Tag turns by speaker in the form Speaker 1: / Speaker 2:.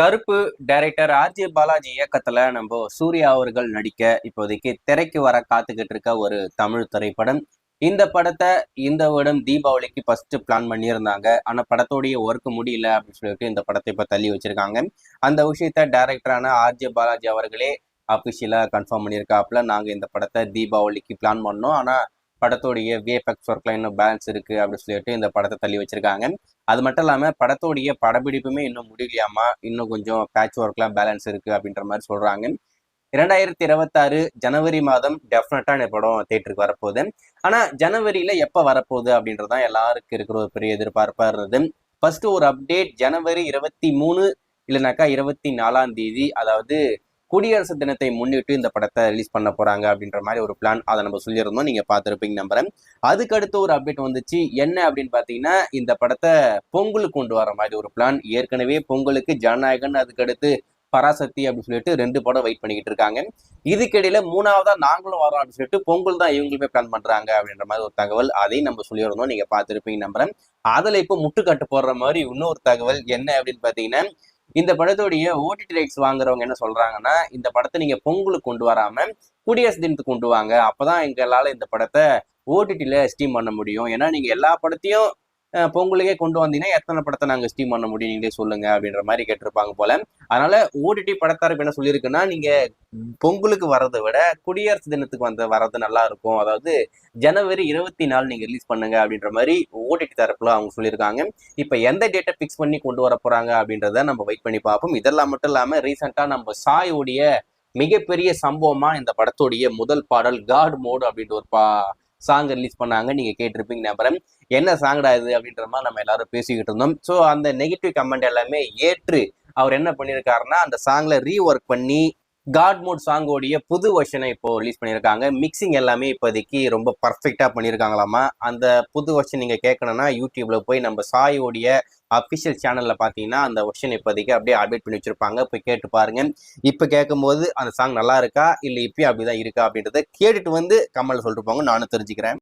Speaker 1: கருப்பு director RJ Balaji இயக்கத்துல நம்ம சூர்யா அவர்கள் நடிக்க இப்போதைக்கு திரைக்கு வர காத்துக்கிட்டு இருக்க ஒரு தமிழ் திரைப்படம். இந்த படத்தை இந்த வருடம் தீபாவளிக்கு ஃபர்ஸ்ட் பிளான் பண்ணியிருந்தாங்க. ஆனா படத்தோடைய ஒர்க் முடியல அப்படின்னு சொல்லிட்டு இந்த படத்தை இப்ப தள்ளி வச்சிருக்காங்க. அந்த விஷயத்த டைரக்டரான ஆர்ஜே பாலாஜி அவர்களே அபிஷியலா கன்ஃபார்ம் பண்ணியிருக்காப்புல. நாங்க இந்த படத்தை தீபாவளிக்கு பிளான் பண்ணோம், ஆனா படத்தோடைய விஎஃப்எக்ஸ் ஒர்க்லாம் இன்னும் பேலன்ஸ் இருக்கு அப்படின்னு சொல்லிட்டு இந்த படத்தை தள்ளி வச்சிருக்காங்க. அது மட்டும் இல்லாம படத்தோடைய படப்பிடிப்புமே இன்னும் முடியலையாமா, இன்னும் கொஞ்சம் பேட்ச் ஒர்க்லாம் பேலன்ஸ் இருக்கு அப்படின்ற மாதிரி சொல்றாங்க. 2026 ஜனவரி மாதம் டெஃபினட்டா இந்த படம் தேட்டருக்கு வரப்போகுது. ஆனா ஜனவரியில எப்ப வரப்போகுது அப்படின்றதான் எல்லாருக்கும் இருக்கிற ஒரு பெரிய எதிர்பார்ப்பா இருந்தது. ஃபர்ஸ்ட் ஒரு அப்டேட் ஜனவரி 23 இல்லைனாக்கா 24ஆம் தேதி, அதாவது குடியரசு தினத்தை முன்னிட்டு இந்த படத்தை ரிலீஸ் பண்ண போறாங்க அப்படின்ற மாதிரி ஒரு பிளான், அதை நம்ம சொல்லியிருந்தோம், நீங்க பார்த்துருப்பீங்க நம்புறேன். அதுக்கு அடுத்து ஒரு அப்டேட் வந்துச்சு. என்ன அப்படின்னு பாத்தீங்கன்னா, இந்த படத்தை பொங்கலுக்கு கொண்டு வர மாதிரி ஒரு பிளான். ஏற்கனவே பொங்கலுக்கு ஜனநாயகன், அதுக்கு அடுத்து பராசக்தி அப்படின்னு சொல்லிட்டு 2 படம் வெயிட் பண்ணிக்கிட்டு இருக்காங்க. இதுக்கிடையில 3ஆவதா நாங்களும் வரோம் அப்படின்னு சொல்லிட்டு பொங்கல் தான் இவங்களுமே பிளான் பண்றாங்க அப்படின்ற மாதிரி ஒரு தகவல், அதையும் நம்ம சொல்லியிருந்தோம், நீங்க பார்த்துருப்பீங்க நம்புறேன். அதுல இப்போ முட்டுக்கட்டு போடுற மாதிரி இன்னொரு தகவல் என்ன அப்படின்னு பாத்தீங்கன்னா, இந்த படத்தோடைய ஓடிடி ரைட்ஸ் வாங்குறவங்க என்ன சொல்றாங்கன்னா, இந்த படத்தை நீங்க பொங்கலுக்கு கொண்டு வராம குடியரசு தினத்துக்கு கொண்டு வாங்க, அப்பதான் எங்களால இந்த படத்தை ஓடிடில ஸ்டீம் பண்ண முடியும். ஏன்னா நீங்க எல்லா படத்தையும் பொங்கலுக்கே கொண்டு வந்தீங்கன்னா எத்தனை படத்தை நாங்க ஸ்டீம் பண்ண முடியும், நீங்களே சொல்லுங்க அப்படின்ற மாதிரி கேட்டிருப்பாங்க போல. அதனால ஓடிடி படத்தாரப்பு என்ன சொல்லியிருக்குன்னா, நீங்க பொங்கலுக்கு வர்றதை விட குடியரசு தினத்துக்கு வர்றது நல்லா இருக்கும், அதாவது ஜனவரி 24 நீங்க ரிலீஸ் பண்ணுங்க அப்படின்ற மாதிரி ஓடிடி தரப்புல அவங்க சொல்லியிருக்காங்க. இப்ப எந்த டேட்டை பிக்ஸ் பண்ணி கொண்டு வர போறாங்க அப்படின்றத நம்ம வெயிட் பண்ணி பார்ப்போம். இதெல்லாம் மட்டும் இல்லாம ரீசெண்டா நம்ம சாயோடைய மிகப்பெரிய சம்பவமா இந்த படத்தோடைய முதல் பாடல் காட் மோட் அப்படின்ற ஒரு சாங் ரிலீஸ் பண்ணாங்க. நீங்க கேட்டிருப்பீங்க நம்புறேன். என்ன சாங்டா இது அப்படின்ற மாதிரி நம்ம எல்லாரும் பேசிக்கிட்டு இருந்தோம். ஸோ அந்த நெகட்டிவ் கமெண்ட் எல்லாமே ஏற்று அவர் என்ன பண்ணியிருக்காருன்னா, அந்த சாங்ல ரீஒர்க் பண்ணி காட் மோட் சாங்கோடைய புது வெர்ஷனை இப்போ ரிலீஸ் பண்ணியிருக்காங்க. மிக்சிங் எல்லாமே இப்போதைக்கு ரொம்ப பர்ஃபெக்டா பண்ணியிருக்காங்களாமா. அந்த புது வெர்ஷன் நீங்க கேட்கணும்னா யூடியூப்ல போய் நம்ம சாயோடைய அஃபிஷியல் சேனல்ல பாத்தீங்கன்னா அந்த வெர்ஷன் இப்போதைக்கு அப்படியே அப்டேட் பண்ணி வச்சிருப்பாங்க, போய் கேட்டு பாருங்க. இப்ப கேட்கும்போது அந்த சாங் நல்லா இருக்கா இல்லை இப்பயும் அப்படிதான் இருக்கா அப்படின்றத கேட்டுட்டு வந்து கமெண்ட்ல சொல்லிட்டு போங்க, நானும் தெரிஞ்சுக்கிறேன்.